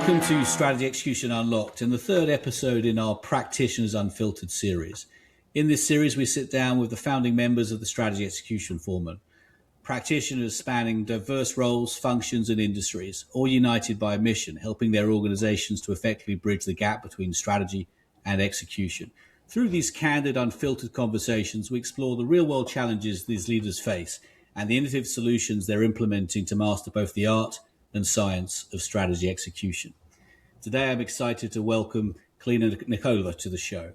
Welcome to Strategy Execution Unlocked and the third episode in our Practitioners Unfiltered series. In this series, we sit down with the founding members of the Strategy Execution Forum, practitioners spanning diverse roles, functions, and industries, all united by a mission, helping their organizations to effectively bridge the gap between strategy and execution. Through these candid, unfiltered conversations, we explore the real-world challenges these leaders face and the innovative solutions they're implementing to master both the art and science of strategy execution. Today, I'm excited to welcome Kalina Nikolova to the show.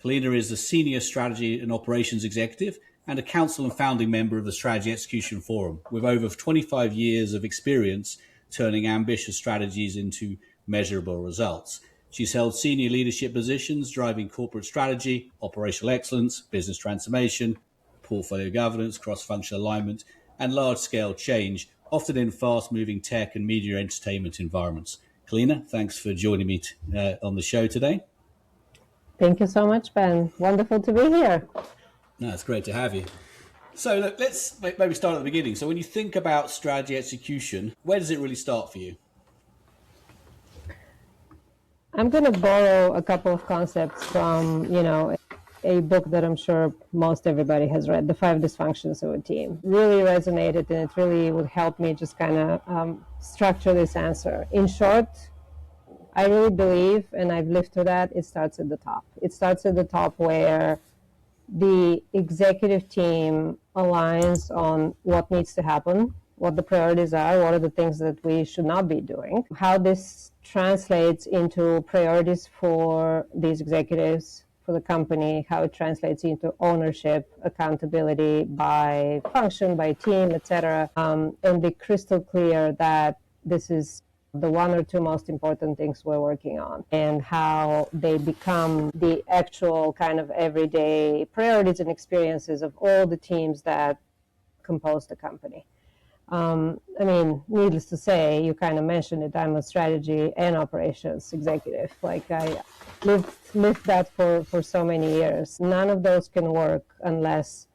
Kalina is a senior strategy and operations executive and a council and founding member of the Strategy Execution Forum, with over 25 years of experience turning ambitious strategies into measurable results. She's held senior leadership positions driving corporate strategy, operational excellence, business transformation, portfolio governance, cross-functional alignment, and large-scale change, often in fast-moving tech and media entertainment environments. Kalina, thanks for joining me on the show today. Thank you so much, Ben. Wonderful to be here. No, it's great to have you. So look, let's maybe start at the beginning. So when you think about strategy execution, where does it really start for you? I'm going to borrow a couple of concepts from, a book that I'm sure most everybody has read, The 5 Dysfunctions of a Team. Really resonated, and it really would help me just kind of structure this answer. In short, I really believe, and I've lived through that, it starts at the top. It starts at the top where the executive team aligns on what needs to happen, what the priorities are, what are the things that we should not be doing, how this translates into priorities for these executives, for the company, how it translates into ownership, accountability by function, by team, etc., and be crystal clear that this is the one or two most important things we're working on, and how they become the actual kind of everyday priorities and experiences of all the teams that compose the company. Needless to say, you kind of mentioned it, I'm a strategy and operations executive. Like I lived that for so many years. None of those can work unless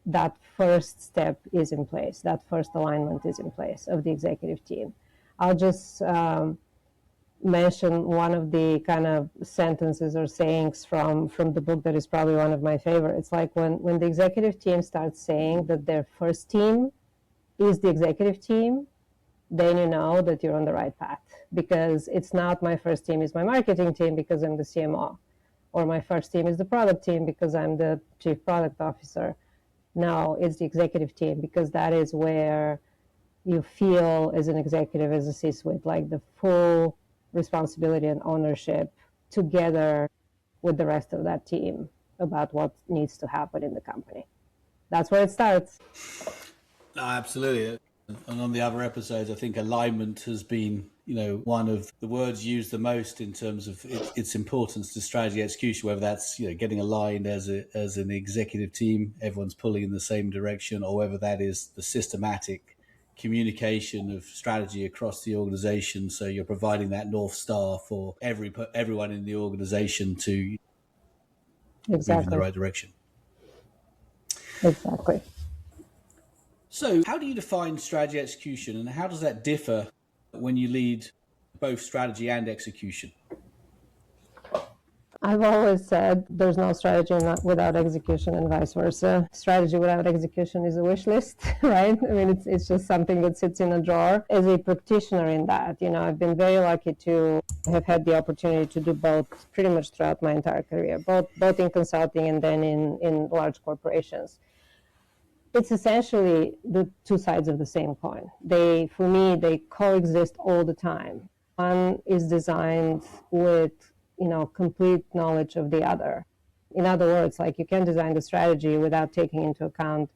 that first step is in place, that first alignment is in place of the executive team. I'll just mention one of the kind of sentences or sayings from the book that is probably one of my favorites. Like when the executive team starts saying that their first team is the executive team, then you know that you're on the right path. Because it's not my first team is my marketing team because I'm the CMO, or my first team is the product team because I'm the chief product officer. No, it's the executive team, because that is where you feel as an executive, as a C-suite, like the full responsibility and ownership together with the rest of that team about what needs to happen in the company. That's where it starts. No, absolutely. And on the other episodes, I think alignment has been, one of the words used the most in terms of its importance to strategy execution, whether that's, getting aligned as an executive team, everyone's pulling in the same direction, or whether that is the systematic communication of strategy across the organization. So you're providing that North Star for everyone in the organization to move in the right direction. Exactly. So how do you define strategy execution, and how does that differ when you lead both strategy and execution? I've always said there's no strategy without execution, and vice versa. Strategy without execution is a wish list, right? It's just something that sits in a drawer. As a practitioner in that, I've been very lucky to have had the opportunity to do both pretty much throughout my entire career, both in consulting and then in large corporations. It's essentially the two sides of the same coin. For me, they coexist all the time. One is designed with complete knowledge of the other. In other words, like you can design the strategy without taking into account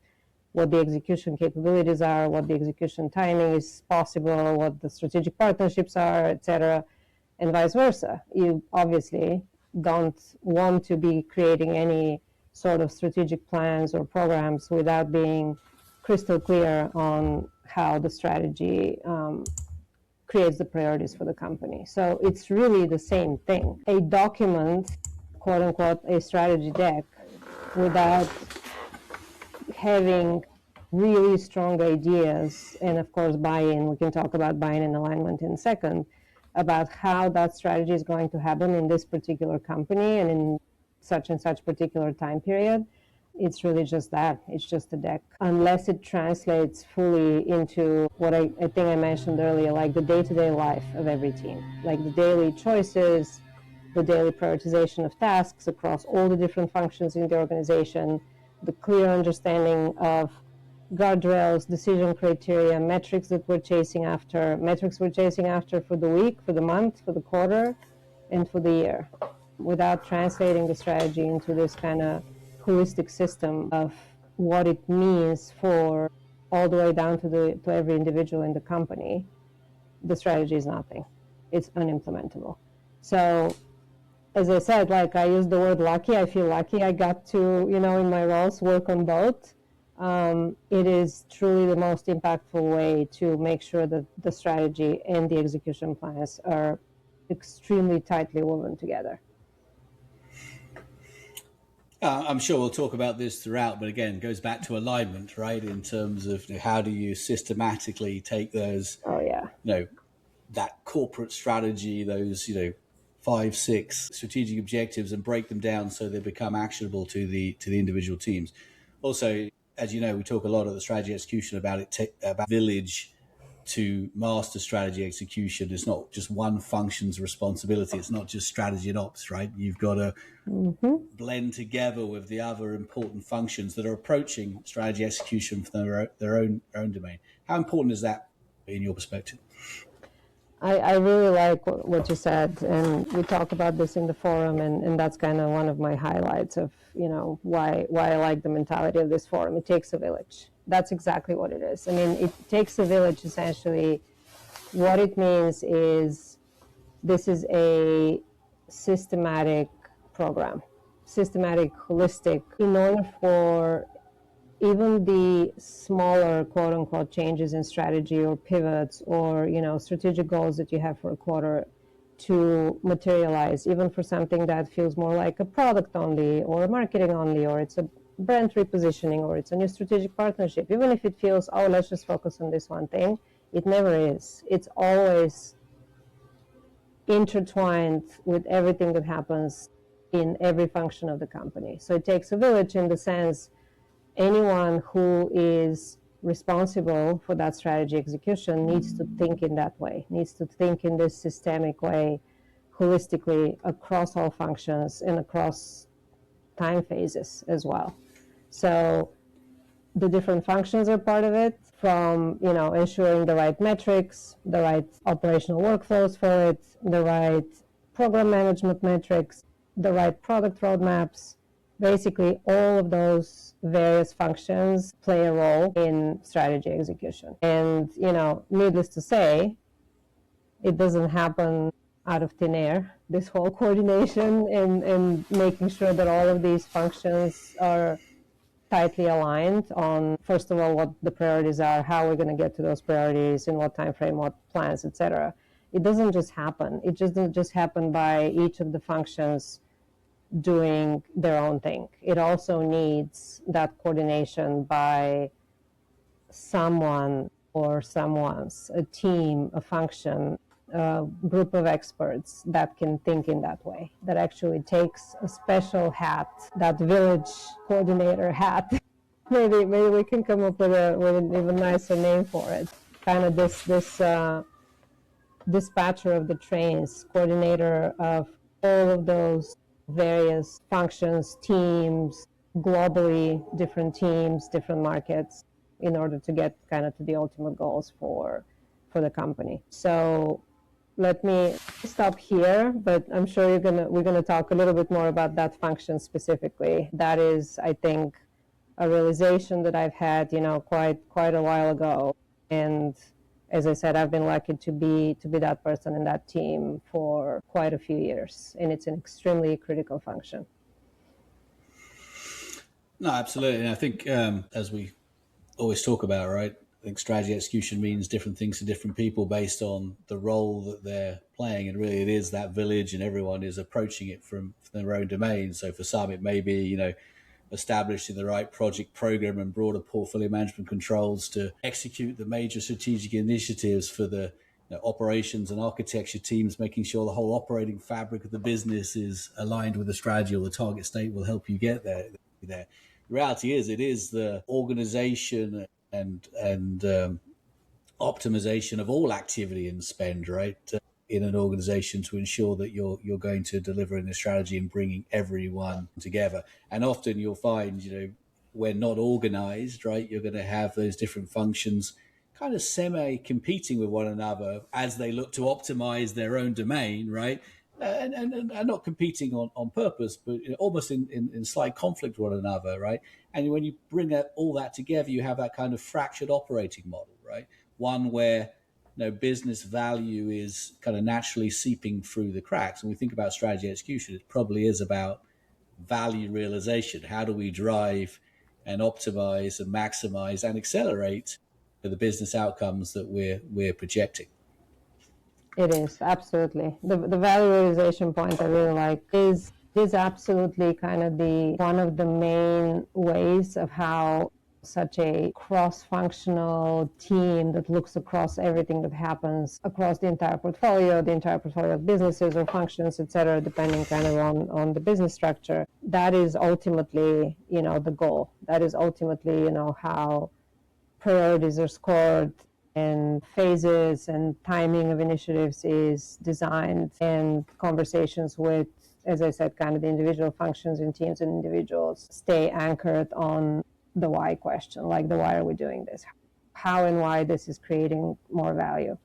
what the execution capabilities are, what the execution timing is possible, what the strategic partnerships are, etc., and vice versa. You obviously don't want to be creating any sort of strategic plans or programs without being crystal clear on how the strategy creates the priorities for the company. So it's really the same thing. A document, quote unquote, a strategy deck, without having really strong ideas and of course buy-in, we can talk about buy-in and alignment in a second, about how that strategy is going to happen in this particular company and in such and such particular time period. It's really just that. It's just a deck. Unless it translates fully into what I think I mentioned earlier, like the day-to-day life of every team, like the daily choices, the daily prioritization of tasks across all the different functions in the organization, the clear understanding of guardrails, decision criteria, metrics that we're chasing after, for the week, for the month, for the quarter, and for the year, without translating the strategy into this kind of holistic system of what it means for all the way down to every individual in the company. The strategy is nothing. It's unimplementable. So, as I said, like I use the word lucky. I feel lucky I got to, in my roles, work on both. It is truly the most impactful way to make sure that the strategy and the execution plans are extremely tightly woven together. I'm sure we'll talk about this throughout, but again, it goes back to alignment, right? In terms of how do you systematically take those, that corporate strategy, those, 5, 6 strategic objectives and break them down so they become actionable to the individual teams. Also, as you know, we talk a lot at the strategy execution about about village to master strategy execution. It's not just one function's responsibility. It's not just strategy and ops, right? You've got to blend together with the other important functions that are approaching strategy execution from their own domain. How important is that in your perspective? I really like what you said, and we talk about this in the forum, and that's kind of one of my highlights of, why I like the mentality of this forum. It takes a village. That's exactly what it is. I mean, it takes a village, essentially. What it means is this is a systematic program, systematic, holistic, in order for even the smaller quote unquote changes in strategy or pivots or, strategic goals that you have for a quarter to materialize, even for something that feels more like a product only or a marketing only, or it's a brand repositioning, or it's a new strategic partnership. Even if it feels, let's just focus on this one thing, it never is. It's always intertwined with everything that happens in every function of the company. So it takes a village in the sense anyone who is responsible for that strategy execution needs to think in that way, needs to think in this systemic way, holistically across all functions and across time phases as well. So the different functions are part of it, from, ensuring the right metrics, the right operational workflows for it, the right program management metrics, the right product roadmaps. Basically, all of those various functions play a role in strategy execution. And, needless to say, it doesn't happen out of thin air, this whole coordination and making sure that all of these functions are tightly aligned on, first of all, what the priorities are, how we're going to get to those priorities, in what time frame, what plans, etc. It doesn't just happen. It just doesn't just happen by each of the functions doing their own thing. It also needs that coordination by someone or someone's, a team, a function, a group of experts that can think in that way, that actually takes a special hat, that village coordinator hat. maybe we can come up with an even nicer name for it. Kind of this dispatcher of the trains, coordinator of all of those various functions, teams, globally, different teams, different markets, in order to get kind of to the ultimate goals for the company. So let me stop here, but I'm sure we're gonna talk a little bit more about that function specifically. That is, I think, a realization that I've had, quite a while ago. And as I said, I've been lucky to be that person in that team for quite a few years, and it's an extremely critical function. No, absolutely. And I think, as we always talk about, right, I think strategy execution means different things to different people based on the role that they're playing. And really, it is that village, and everyone is approaching it from their own domain. So for some, it may be, establishing the right project program and broader portfolio management controls to execute the major strategic initiatives for the operations and architecture teams, making sure the whole operating fabric of the business is aligned with the strategy, or the target state will help you get there. The reality is, it is the organization and optimization of all activity and spend, right, in an organization, to ensure that you're going to deliver in the strategy and bringing everyone together. And often you'll find, when not organized, right, you're going to have those different functions kind of semi-competing with one another as they look to optimize their own domain, right? And not competing on purpose, but almost in slight conflict with one another, right? And when you bring all that together, you have that kind of fractured operating model, right? One where business value is kind of naturally seeping through the cracks. And we think about strategy execution, it probably is about value realization. How do we drive and optimize and maximize and accelerate the business outcomes that we're projecting? It is, absolutely. The value realization point I really like is absolutely kind of one of the main ways of how such a cross-functional team that looks across everything that happens across the entire portfolio of businesses or functions, et cetera, depending kind of on the business structure. That is ultimately, the goal. That is ultimately, how priorities are scored and phases and timing of initiatives is designed, and conversations with, as I said, kind of the individual functions and teams and individuals stay anchored on the why question, like the why are we doing this? How and why this is creating more value.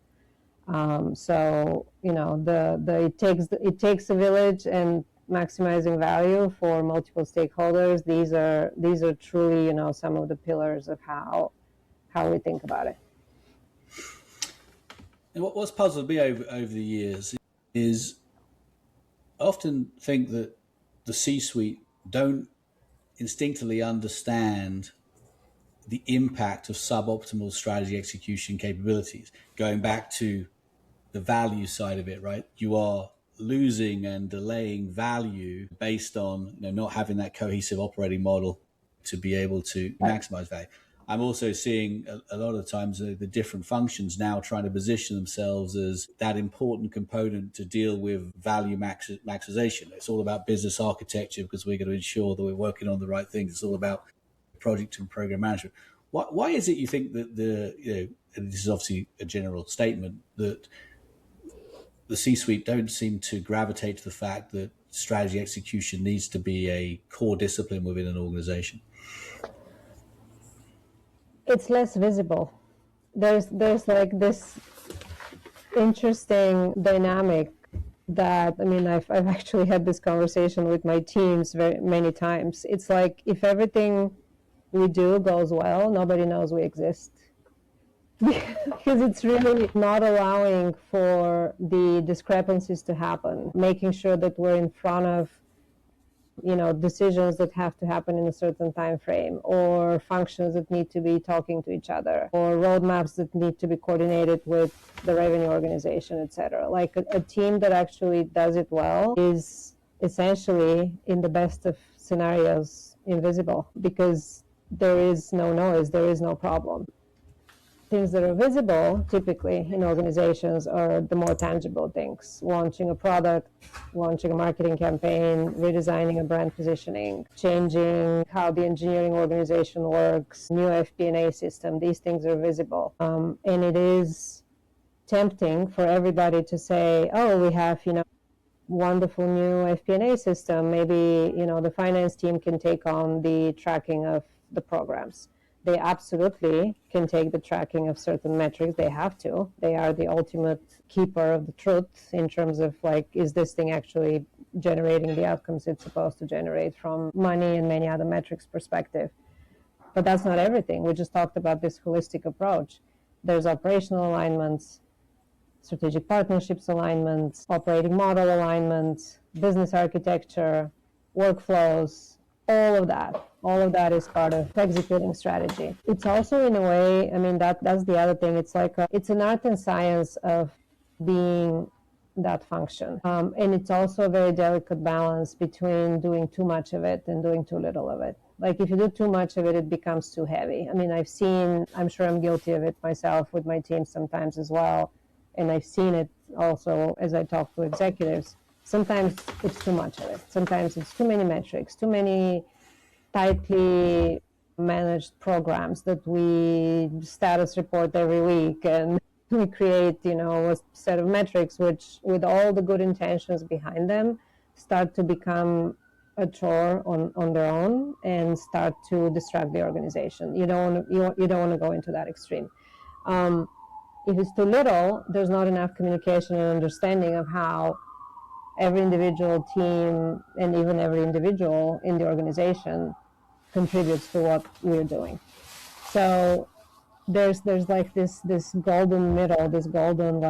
So, it takes a village, and maximizing value for multiple stakeholders. These are truly, some of the pillars of how we think about it. And what's puzzled me over the years is, I often think that the C-suite don't instinctively understand the impact of suboptimal strategy execution capabilities. Going back to the value side of it, right? You are losing and delaying value based on not having that cohesive operating model to be able to maximize value. I'm also seeing a lot of times the different functions now trying to position themselves as that important component to deal with value maximization. It's all about business architecture because we're going to ensure that we're working on the right things. It's all about project and program management. Why is it you think that and this is obviously a general statement, that the C-suite don't seem to gravitate to the fact that strategy execution needs to be a core discipline within an organization? It's less visible. There's like this interesting dynamic that, I've actually had this conversation with my teams very many times. It's like, if everything we do goes well, nobody knows we exist. Because it's really not allowing for the discrepancies to happen, making sure that we're in front of decisions that have to happen in a certain time frame, or functions that need to be talking to each other, or roadmaps that need to be coordinated with the revenue organization, etc. Like a team that actually does it well is essentially, in the best of scenarios, invisible, because there is no noise, there is no problem. Things that are visible typically in organizations are the more tangible things: launching a product, launching a marketing campaign, redesigning a brand positioning, changing how the engineering organization works, new FP&A system. These things are visible. And it is tempting for everybody to say, oh, we have, wonderful new FP&A system. Maybe, the finance team can take on the tracking of the programs. They absolutely can take the tracking of certain metrics. They have to. They are the ultimate keeper of the truth in terms of, like, is this thing actually generating the outcomes it's supposed to generate from money and many other metrics perspective. But that's not everything. We just talked about this holistic approach. There's operational alignments, strategic partnerships alignments, operating model alignments, business architecture, workflows, all of that is part of executing strategy. It's also, in a way, that's the other thing. It's like it's an art and science of being that function. And it's also a very delicate balance between doing too much of it and doing too little of it. Like, if you do too much of it, it becomes too heavy. I'm sure I'm guilty of it myself with my team sometimes as well. and I've seen it also as I talk to executives, sometimes it's too much of it. Sometimes it's too many metrics, too many tightly managed programs that we status report every week, and we create, a set of metrics which, with all the good intentions behind them, start to become a chore on their own and start to distract the organization. You don't want to go into that extreme. If it's too little, there's not enough communication and understanding of how every individual team and even every individual in the organization contributes to what we're doing. So there's like this golden middle, this golden,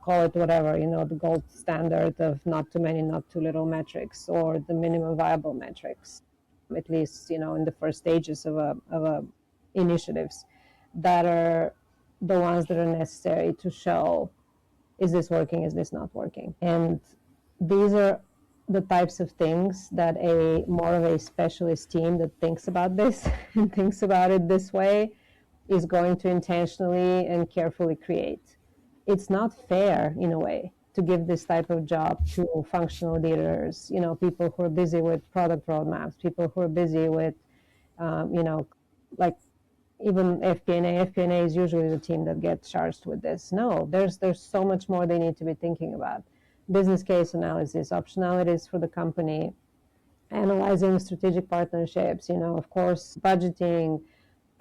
call it whatever, the gold standard of not too many, not too little metrics, or the minimum viable metrics, at least in the first stages of a initiatives, that are the ones that are necessary to show, is this working, is this not working? And these are the types of things that a more of a specialist team that thinks about this and thinks about it this way is going to intentionally and carefully create. It's not fair, in a way, to give this type of job to functional leaders, people who are busy with product roadmaps, people who are busy with, like even FP&A. FP&A is usually the team that gets charged with this. No, there's so much more they need to be thinking about. Business case analysis, optionalities for the company, analyzing strategic partnerships, of course, budgeting,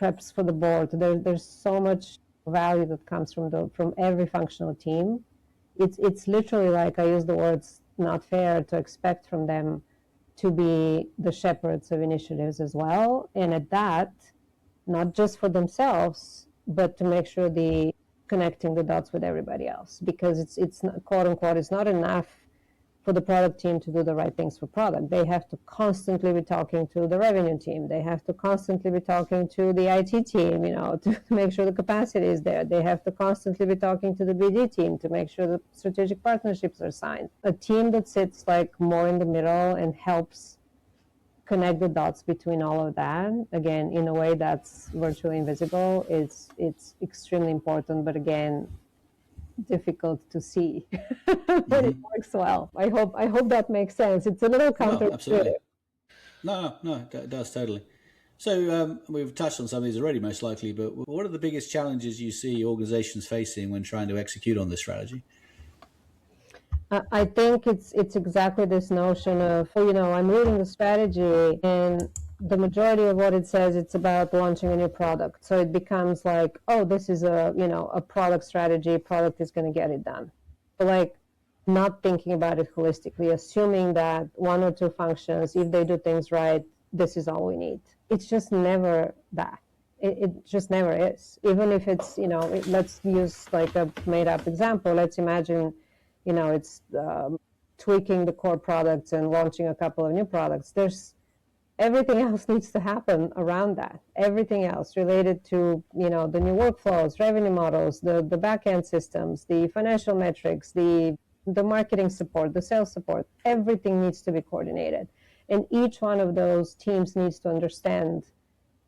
preps for the board. There's so much value that comes from every functional team. It's literally, like I use the words, not fair to expect from them to be the shepherds of initiatives as well. And at that, not just for themselves, but to make sure the connecting the dots with everybody else, because it's not, quote unquote, it's not enough for the product team to do the right things for product. They have to constantly be talking to the revenue team. They have to constantly be talking to the IT team, to make sure the capacity is there. They have to constantly be talking to the BD team to make sure the strategic partnerships are signed. A team that sits like more in the middle and helps connect the dots between all of that, again, in a way that's virtually invisible, it's extremely important, but again, difficult to see when it works well. I hope that makes sense. It's a little counterintuitive. Absolutely. No, it does totally. So we've touched on some of these already, most likely, but what are the biggest challenges you see organizations facing when trying to execute on this strategy? I think it's exactly this notion of, I'm reading the strategy, and the majority of what it says, it's about launching a new product. So it becomes like, oh, this is a product strategy, product is going to get it done. But like not thinking about it holistically, assuming that one or two functions, if they do things right, this is all we need. It's just never that. It just never is. Even if it's, let's use like a made up example. Let's imagine, it's tweaking the core products and launching a couple of new products. There's everything else needs to happen around that. Everything else related to, the new workflows, revenue models, the back-end systems, the financial metrics, the marketing support, the sales support, everything needs to be coordinated. And each one of those teams needs to understand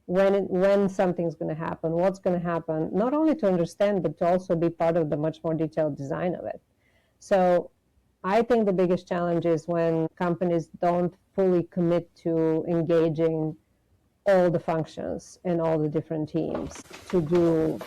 when something's going to happen, what's going to happen, not only to understand, but to also be part of the much more detailed design of it. So I think the biggest challenge is when companies don't fully commit to engaging all the functions and all the different teams to do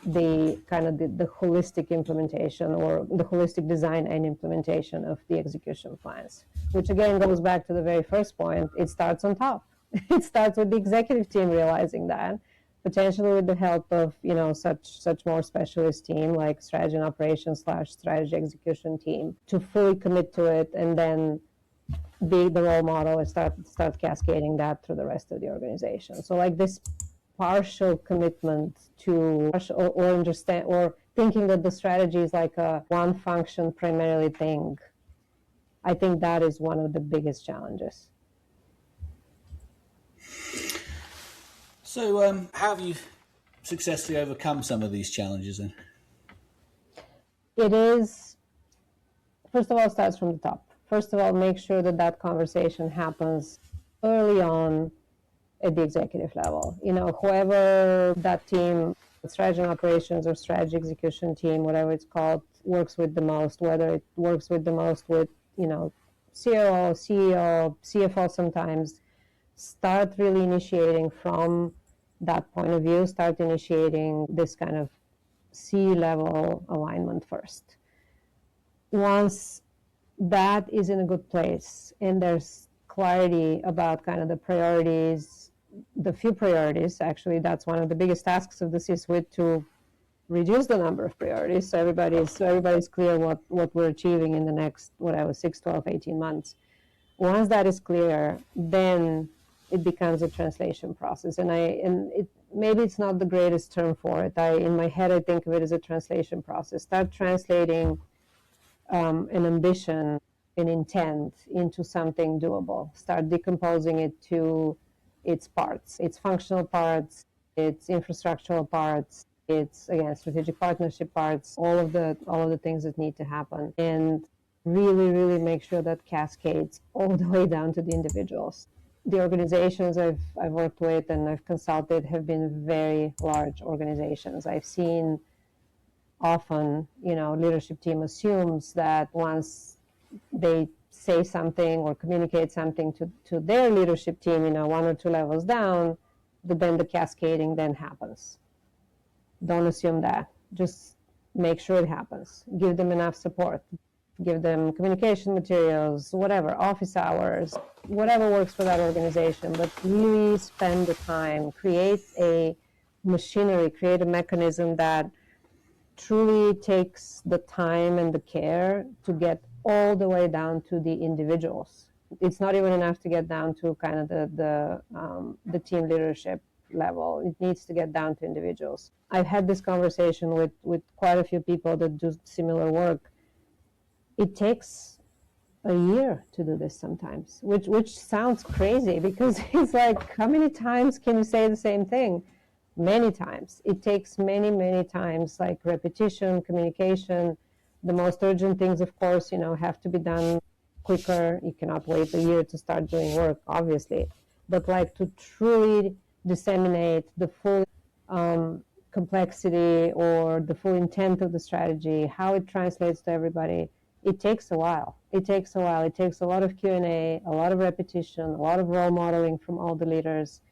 the kind of the holistic implementation or the holistic design and implementation of the execution plans, which again goes back to the very first point. It starts on top. It starts with the executive team realizing that, potentially with the help of such more specialist team like strategy and operations / strategy execution team to fully commit to it, and then be the role model and start cascading that through the rest of the organization. So like this partial commitment to or understand or thinking that the strategy is like a one function primarily thing, I think that is one of the biggest challenges. So how have you successfully overcome some of these challenges then? It is, first of all, starts from the top. First of all, make sure that conversation happens early on at the executive level. Whoever that team strategy and operations or strategy execution team, whatever it's called, works with the most, whether it works with the most with, COO, CEO, CFO sometimes. Start really initiating from that point of view, start initiating this kind of C-level alignment first. Once that is in a good place and there's clarity about kind of the priorities, the few priorities, actually, that's one of the biggest tasks of the C-suite, to reduce the number of priorities so everybody's clear what we're achieving in the next, 6, 12, 18 months. Once that is clear, then it becomes a translation process. Maybe it's not the greatest term for it. In my head, I think of it as a translation process. Start translating an ambition, an intent into something doable. Start decomposing it to its parts, its functional parts, its infrastructural parts, its, again, strategic partnership parts, all of the things that need to happen. And really, really make sure that cascades all the way down to the individuals. The organizations I've worked with and I've consulted have been very large organizations. I've seen often, leadership team assumes that once they say something or communicate something to their leadership team, 1 or 2 levels down, then the cascading then happens. Don't assume that. Just make sure it happens. Give them enough support. Give them communication materials, whatever, office hours, whatever works for that organization, but really spend the time, create a machinery, create a mechanism that truly takes the time and the care to get all the way down to the individuals. It's not even enough to get down to kind of the team leadership level. It needs to get down to individuals. I've had this conversation with quite a few people that do similar work. It takes a year to do this sometimes, which sounds crazy because it's like, how many times can you say the same thing? Many times. It takes many, many times, like repetition, communication. The most urgent things, of course, have to be done quicker. You cannot wait a year to start doing work, obviously. But like to truly disseminate the full complexity or the full intent of the strategy, how it translates to everybody, it takes a while. It takes a lot of Q&A, a lot of repetition, a lot of role modeling from all the leaders.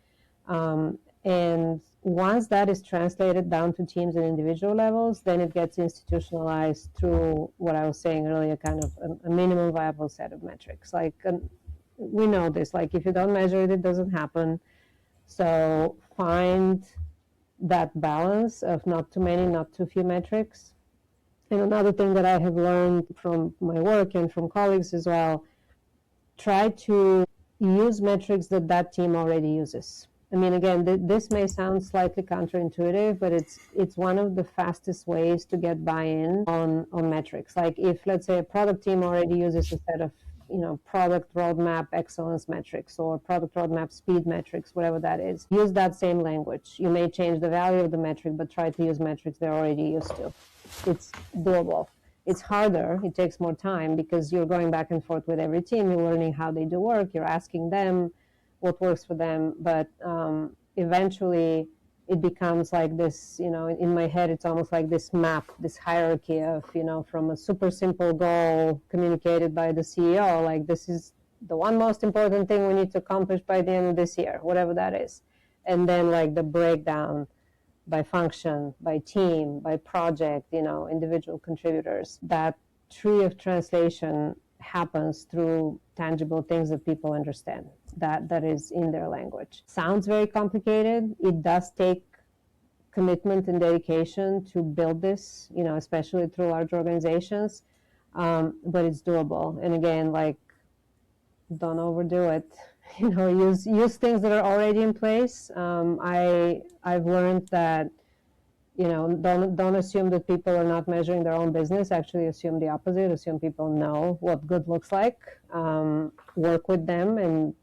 And once that is translated down to teams and individual levels, then it gets institutionalized through what I was saying earlier, kind of a minimum viable set of metrics. Like, we know this, like if you don't measure it, it doesn't happen. So find that balance of not too many, not too few metrics. And another thing that I have learned from my work and from colleagues as well, try to use metrics that team already uses. I mean, again, this may sound slightly counterintuitive, but it's one of the fastest ways to get buy-in on metrics. Like if, let's say, a product team already uses a set of, product roadmap excellence metrics or product roadmap speed metrics, whatever that is, use that same language. You may change the value of the metric, but try to use metrics they're already used to. It's doable. It's harder. It takes more time because you're going back and forth with every team. You're learning how they do work. You're asking them what works for them. But eventually it becomes like this, in my head, it's almost like this map, this hierarchy of, from a super simple goal communicated by the CEO, like this is the one most important thing we need to accomplish by the end of this year, whatever that is. And then like the breakdown by function, by team, by project, individual contributors. That tree of translation happens through tangible things that people understand, that is in their language. Sounds very complicated. It does take commitment and dedication to build this, especially through large organizations, but it's doable. And again, like, don't overdo it. Use things that are already in place. I've learned that, don't assume that people are not measuring their own business. Actually, assume the opposite. Assume people know what good looks like. Work with them and,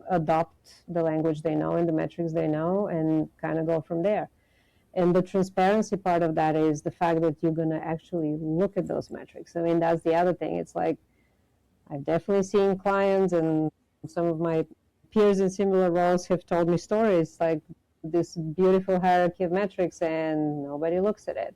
adopt the language they know and the metrics they know and kind of go from there. And the transparency part of that is the fact that you're going to actually look at those metrics. I mean, that's the other thing. It's like, I've definitely seen clients and some of my peers in similar roles have told me stories like this beautiful hierarchy of metrics and nobody looks at it.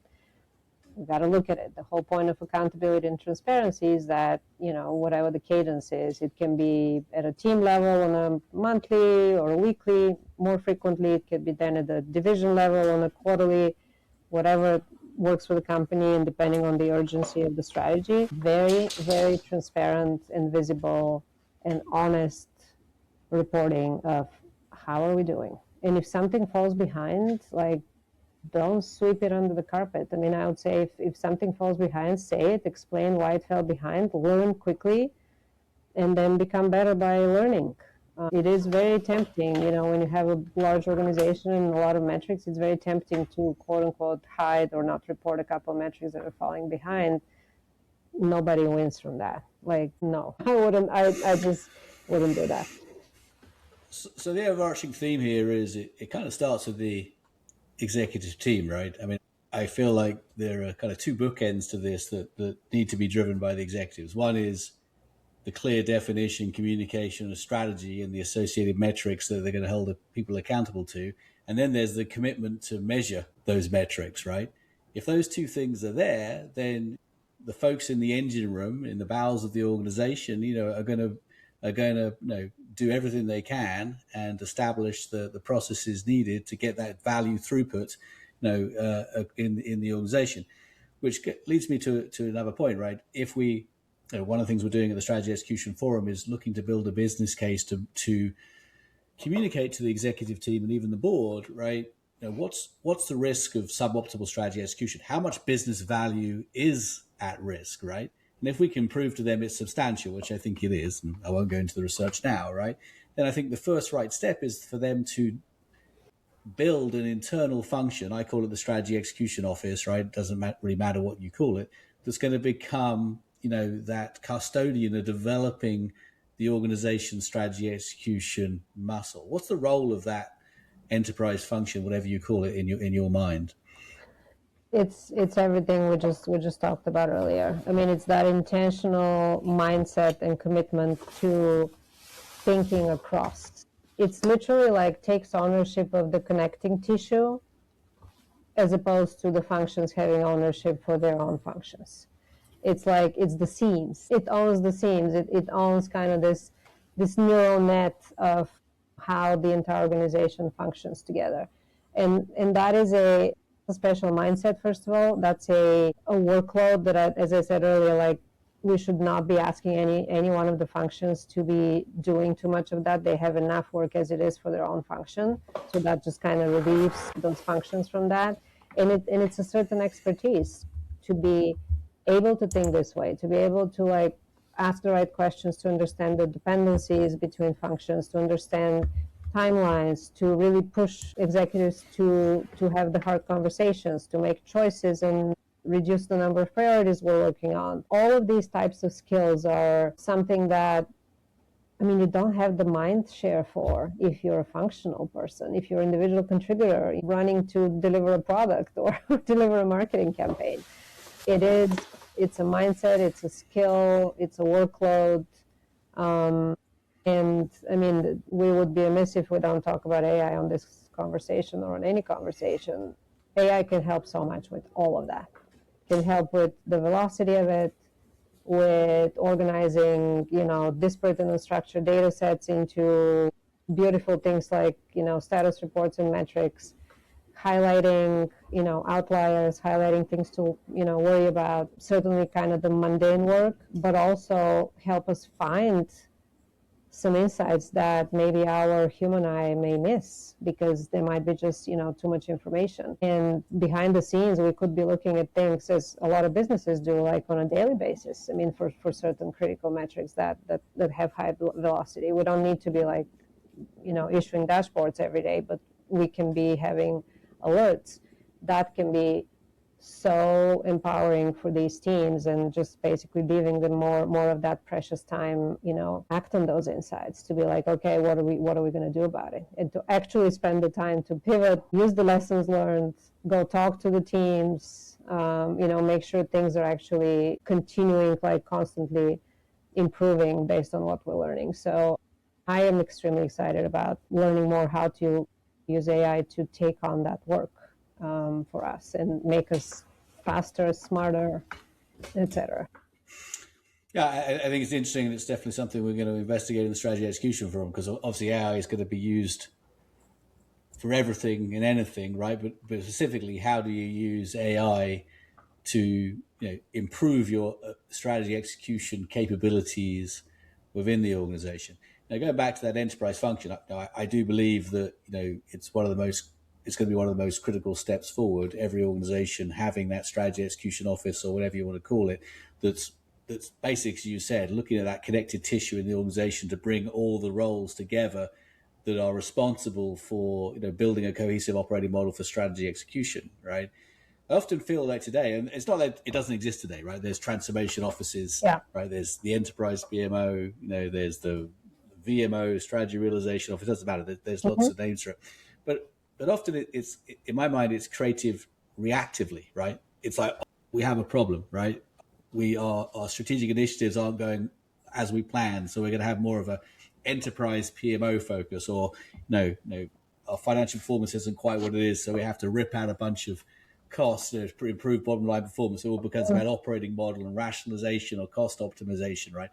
We've got to look at it. The whole point of accountability and transparency is that, whatever the cadence is, it can be at a team level on a monthly or a weekly. More frequently, it could be then at the division level on a quarterly, whatever works for the company, and depending on the urgency of the strategy. Very, very transparent and visible and honest reporting of how are we doing. And if something falls behind, don't sweep it under the carpet. I mean, I would say if something falls behind, say it, explain why it fell behind, learn quickly, and then become better by learning. It is very tempting, when you have a large organization and a lot of metrics, it's very tempting to quote unquote hide or not report a couple of metrics that are falling behind. Nobody wins from that. No, I just wouldn't do that. So the overarching theme here is it kind of starts with the executive team, right? I mean, I feel like there are kind of two bookends to this that need to be driven by the executives. One is the clear definition, communication, of strategy, and the associated metrics that they're going to hold people accountable to. And then there's the commitment to measure those metrics, right? If those two things are there, then the folks in the engine room, in the bowels of the organization, are going to do everything they can and establish the processes needed to get that value throughput, in the organization, which leads me to another point, right? If we, one of the things we're doing at the Strategy Execution Forum is looking to build a business case to communicate to the executive team and even the board, right? What's the risk of suboptimal strategy execution? How much business value is at risk, right? And if we can prove to them it's substantial, which I think it is, and I won't go into the research now, right? Then I think the first right step is for them to build an internal function. I call it the Strategy Execution Office, right? It doesn't really matter what you call it. That's going to become, that custodian of developing the organization's strategy execution muscle. What's the role of that enterprise function, whatever you call it, in your mind? It's everything we just talked about earlier. I mean, it's that intentional mindset and commitment to thinking across. It's literally takes ownership of the connecting tissue as opposed to the functions having ownership for their own functions. It's it's the seams. It owns the seams. It owns kind of this neural net of how the entire organization functions together. And that is a special mindset, first of all. That's a workload that, as I said earlier, we should not be asking any one of the functions to be doing too much of that. They have enough work as it is for their own function. So that just kind of relieves those functions from that. And it's a certain expertise to be able to think this way, to be able to ask the right questions, to understand the dependencies between functions, to understand timelines, to really push executives to have the hard conversations, to make choices and reduce the number of priorities we're working on. All of these types of skills are something that, you don't have the mind share for if you're a functional person, if you're an individual contributor running to deliver a product or deliver a marketing campaign. It's a mindset, it's a skill, it's a workload. And we would be amiss if we don't talk about AI on this conversation or on any conversation. AI can help so much with all of that. It can help with the velocity of it, with organizing, disparate and unstructured data sets into beautiful things like, status reports and metrics, highlighting, outliers, highlighting things to, worry about, certainly kind of the mundane work, but also help us find some insights that maybe our human eye may miss because there might be just, too much information. And behind the scenes, we could be looking at things, as a lot of businesses do, on a daily basis. For certain critical metrics that have high velocity. We don't need to be issuing dashboards every day, but we can be having alerts that can be so empowering for these teams, and just basically giving them more of that precious time, act on those insights, to be okay, what are we going to do about it, and to actually spend the time to pivot, use the lessons learned, go talk to the teams, make sure things are actually continuing, constantly improving based on what we're learning. So I am extremely excited about learning more how to use AI to take on that work for us and make us faster, smarter, etc. Yeah, I think it's interesting, and it's definitely something we're going to investigate in the strategy execution forum, because obviously AI is going to be used for everything and anything, right? But specifically, how do you use AI to improve your strategy execution capabilities within the organization? Now, going back to that enterprise function, I do believe that it's going to be one of the most critical steps forward. Every organization having that strategy execution office, or whatever you want to call it, that's basically, as you said, looking at that connected tissue in the organization to bring all the roles together that are responsible for building a cohesive operating model for strategy execution, right? I often feel like today, and it's not that it doesn't exist today, right? There's transformation offices, Yeah. right? There's the enterprise PMO, there's the VMO, strategy realization office. It doesn't matter. There's lots of names for it, but often it's in my mind, it's creative reactively, right? It's like, we have a problem, right? Our strategic initiatives aren't going as we planned, so we're going to have more of a enterprise PMO focus, or no, our financial performance isn't quite what it is, so we have to rip out a bunch of costs to improve bottom line performance. It all becomes about operating model and rationalization or cost optimization, right?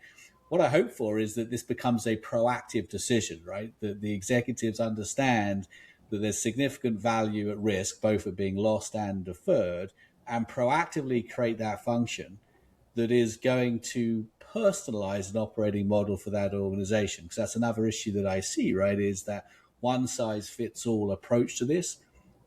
What I hope for is that this becomes a proactive decision, right? That the executives understand that there's significant value at risk, both at being lost and deferred, and proactively create that function that is going to personalize an operating model for that organization. Because that's another issue that I see, right? Is that one size fits all approach to this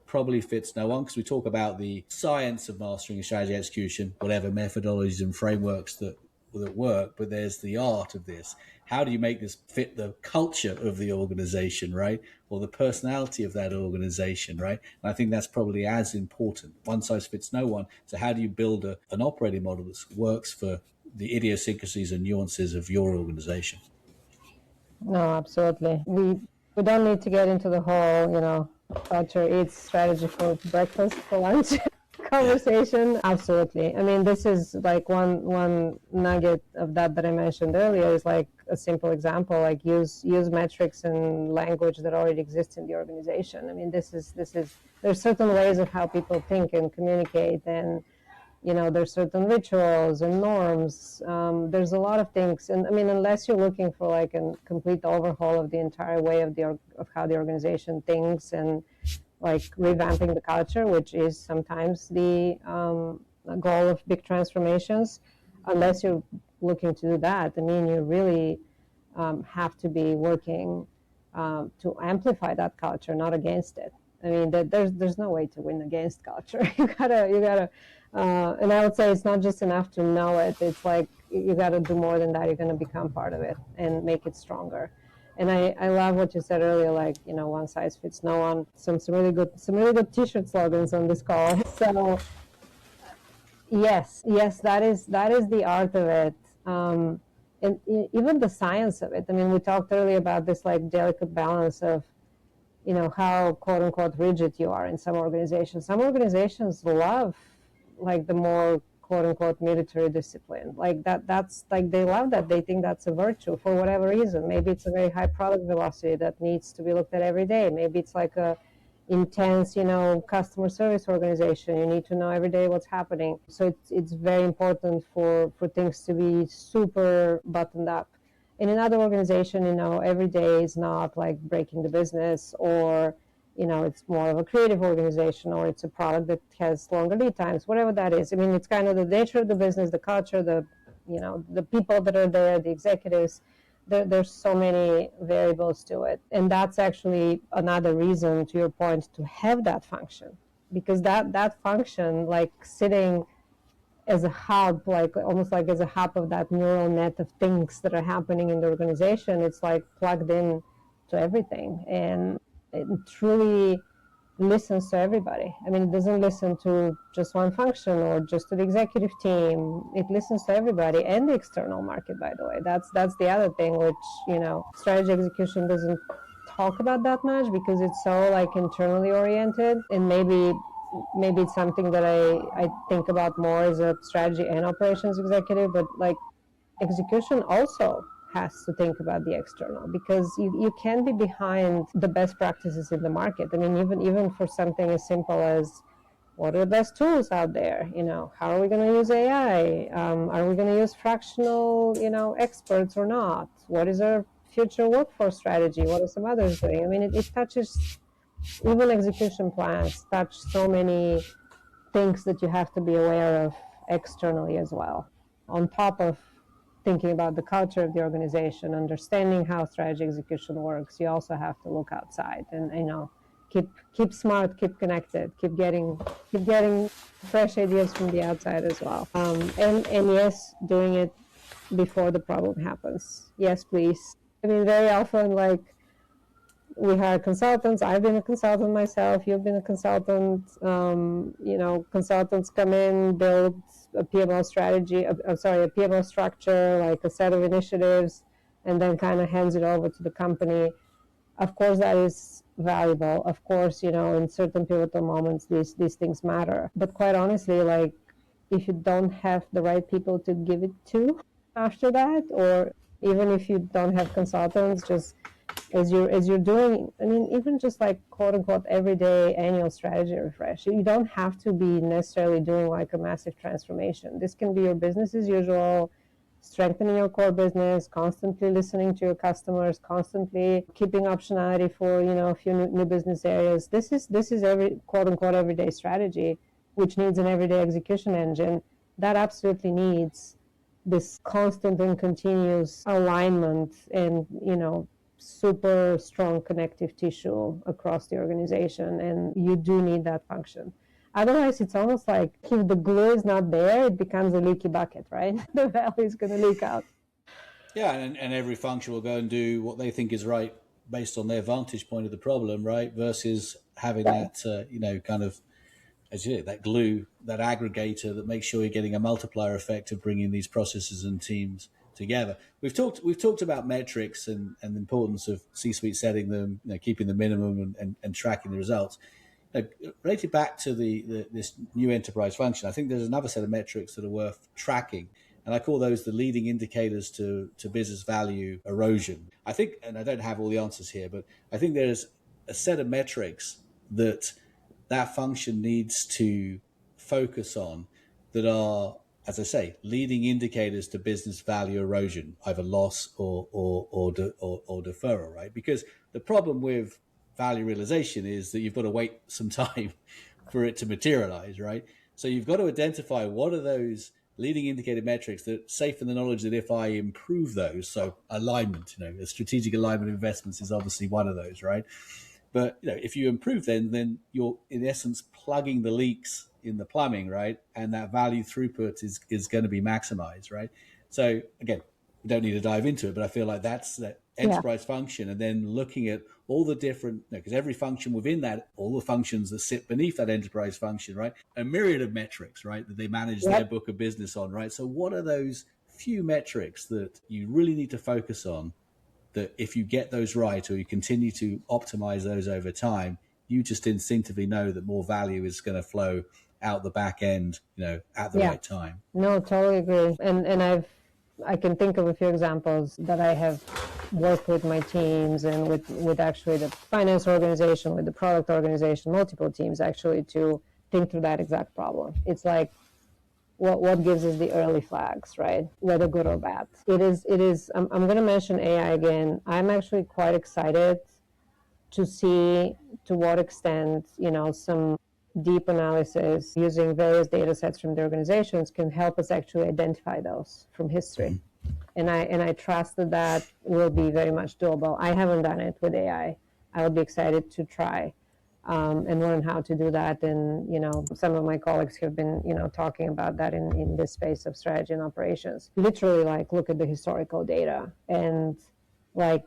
probably fits no one, because we talk about the science of mastering strategy execution, whatever methodologies and frameworks that work, but there's the art of this. How do you make this fit the culture of the organization, right? Or the personality of that organization, right? And I think that's probably as important. One size fits no one. So how do you build an operating model that works for the idiosyncrasies and nuances of your organization? No, absolutely. We don't need to get into the whole, culture eats strategy for breakfast, for lunch conversation. Absolutely. I mean, this is like one nugget of that I mentioned earlier is like a simple example, like use metrics and language that already exists in the organization. I mean, this is there's certain ways of how people think and communicate, and there's certain rituals and norms. There's a lot of things, and I mean, unless you're looking for like a complete overhaul of the entire way of how the organization thinks, and like revamping the culture, which is sometimes the goal of big transformations. Unless you're looking to do that, I mean, you really have to be working to amplify that culture, not against it. I mean, there's no way to win against culture. You gotta. And I would say it's not just enough to know it. It's like you got to do more than that. You're going to become part of it and make it stronger. And I love what you said earlier, like, one size fits no one. Some really good T-shirt slogans on this call. So yes, that is the art of it. And even the science of it. I mean, we talked earlier about this like delicate balance of, how quote unquote rigid you are in some organizations. Some organizations love like the more quote unquote military discipline, like that's like they love that. They think that's a virtue for whatever reason. Maybe it's a very high product velocity that needs to be looked at every day. Maybe it's like a intense, customer service organization. You need to know every day what's happening. So it's very important for things to be super buttoned up. In another organization, every day is not like breaking the business, or it's more of a creative organization, or it's a product that has longer lead times, whatever that is. I mean, it's kind of the nature of the business, the culture, the people that are there, the executives. There's so many variables to it. And that's actually another reason, to your point, to have that function. Because that function, like sitting as a hub, like almost like as a hub of that neural net of things that are happening in the organization, it's like plugged in to everything. And it truly listens to everybody. I mean, it doesn't listen to just one function or just to the executive team. It listens to everybody, and the external market, by the way. That's the other thing, which, strategy execution doesn't talk about that much, because it's so like internally oriented. And maybe it's something that I think about more as a strategy and operations executive, but like execution also has to think about the external, because you can be behind the best practices in the market. I mean, even for something as simple as what are the best tools out there? How are we going to use AI? Are we going to use fractional, experts or not? What is our future workforce strategy? What are some others doing? I mean, it touches, even execution plans touch so many things that you have to be aware of externally as well. On top of thinking about the culture of the organization, understanding how strategy execution works, you also have to look outside and keep smart, keep connected, keep getting fresh ideas from the outside as well. And yes, doing it before the problem happens. Yes, please. I mean, very often, like, we hire consultants. I've been a consultant myself. You've been a consultant. Consultants come in, build a PMO strategy, a PMO structure, like a set of initiatives, and then kind of hands it over to the company. Of course, that is valuable. Of course, in certain pivotal moments, these things matter. But quite honestly, like, if you don't have the right people to give it to after that, or even if you don't have consultants, just as you're doing, I mean, even just like quote unquote everyday annual strategy refresh, you don't have to be necessarily doing like a massive transformation. This can be your business as usual, strengthening your core business, constantly listening to your customers, constantly keeping optionality for a few new business areas. This is every quote unquote everyday strategy, which needs an everyday execution engine that absolutely needs this constant and continuous alignment and super strong connective tissue across the organization, and you do need that function. Otherwise, it's almost like if the glue is not there, it becomes a leaky bucket, right? The valve is going to leak out. Yeah, and every function will go and do what they think is right based on their vantage point of the problem, right? Versus having that, kind of, as you know, that glue, that aggregator that makes sure you're getting a multiplier effect of bringing these processes and teams together. We've talked about metrics and the importance of C-suite setting them, keeping the minimum and tracking the results. Related back to this new enterprise function, I think there's another set of metrics that are worth tracking, and I call those the leading indicators to business value erosion. I think, and I don't have all the answers here, but I think there's a set of metrics that function needs to focus on that are, as I say, leading indicators to business value erosion, either loss or deferral, right? Because the problem with value realization is that you've got to wait some time for it to materialize, right? So you've got to identify what are those leading indicator metrics that, safe in the knowledge that if I improve those, so alignment, a strategic alignment of investments is obviously one of those, right? But if you improve, then you're in essence plugging the leaks in the plumbing, right? And that value throughput is going to be maximized, right? So again, we don't need to dive into it, but I feel like that's that enterprise function, and then looking at all the different, because every function within that, all the functions that sit beneath that enterprise function, right? A myriad of metrics, right? That they manage their book of business on, right? So what are those few metrics that you really need to focus on, that if you get those right, or you continue to optimize those over time, you just instinctively know that more value is going to flow out the back end, at the right time. No, totally agree. And I can think of a few examples that I have worked with my teams and with actually the finance organization, with the product organization, multiple teams actually, to think through that exact problem. It's like, what gives us the early flags, right? Whether good or bad. It is, I'm going to mention AI again. I'm actually quite excited to see to what extent, some deep analysis using various data sets from the organizations can help us actually identify those from history. And I trust that will be very much doable. I haven't done it with AI. I would be excited to try and learn how to do that. And, some of my colleagues have been, talking about that in this space of strategy and operations. Literally, like, look at the historical data and, like,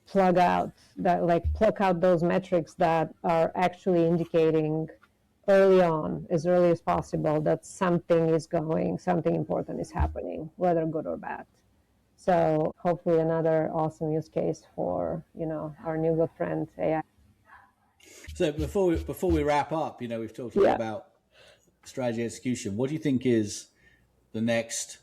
pluck out those metrics that are actually indicating early on, as early as possible, that something important is happening, whether good or bad. So hopefully another awesome use case for, our new good friend AI. So before we wrap up, we've talked a lot about strategy execution. What do you think is the next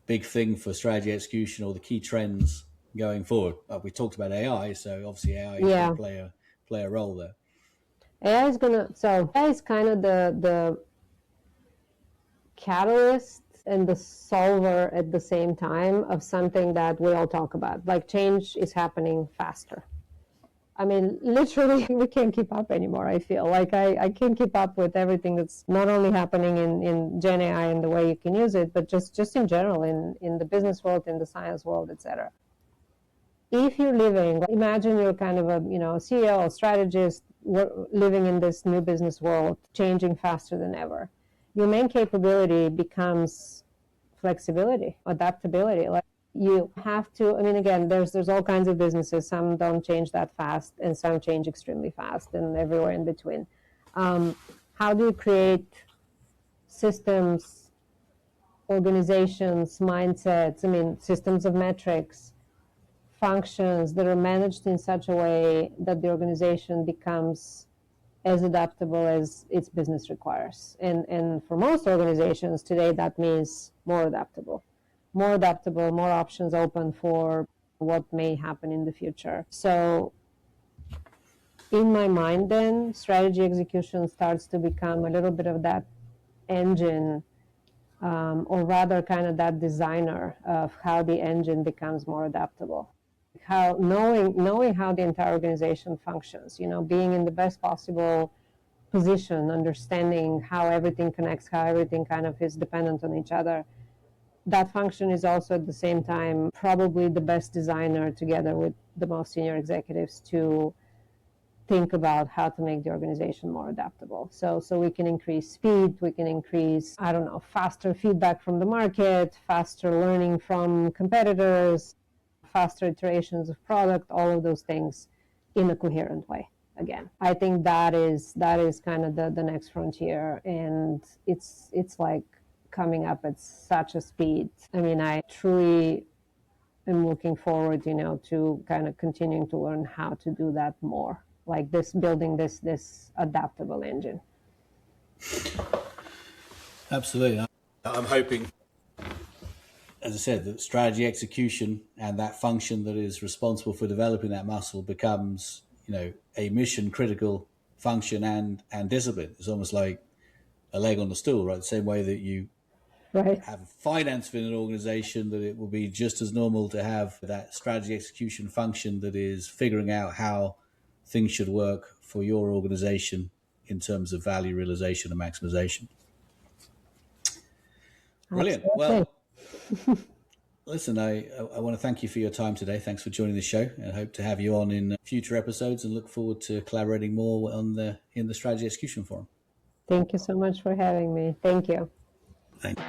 big thing for strategy execution or the key trends going forward? We talked about AI, so obviously AI is going to play a role there. AI is kind of the catalyst and the solver at the same time of something that we all talk about. Like, change is happening faster. I mean, literally, we can't keep up anymore. I feel like I can't keep up with everything that's not only happening in Gen AI and the way you can use it, but just in general, in the business world, in the science world, etc. If you're living, imagine you're kind of a CEO or strategist living in this new business world, changing faster than ever. Your main capability becomes flexibility, adaptability. Like, you have to, I mean, again, there's all kinds of businesses. Some don't change that fast, and some change extremely fast, and everywhere in between. How do you create systems, organizations, mindsets, systems of metrics, functions that are managed in such a way that the organization becomes as adaptable as its business requires. And for most organizations today, that means more adaptable, more options open for what may happen in the future. So in my mind, then strategy execution starts to become a little bit of that engine, or rather kind of that designer of how the engine becomes more adaptable. How knowing how the entire organization functions, being in the best possible position, understanding how everything connects, how everything kind of is dependent on each other. That function is also at the same time probably the best designer, together with the most senior executives, to think about how to make the organization more adaptable. So we can increase speed, we can increase, faster feedback from the market, faster learning from competitors, faster iterations of product, all of those things in a coherent way. Again, I think that is kind of the next frontier, and it's like coming up at such a speed. I mean, I truly am looking forward, to kind of continuing to learn how to do that more, like building this adaptable engine. Absolutely. I'm hoping, as I said, that strategy execution and that function that is responsible for developing that muscle becomes, a mission critical function and discipline. It's almost like a leg on the stool, right? The same way that you have finance within an organization, that it will be just as normal to have that strategy execution function that is figuring out how things should work for your organization in terms of value realization and maximization. Brilliant. Well, listen, I want to thank you for your time today. Thanks for joining the show, and I hope to have you on in future episodes, and look forward to collaborating more in the Strategy Execution Forum. Thank you so much for having me. Thank you. Thank you.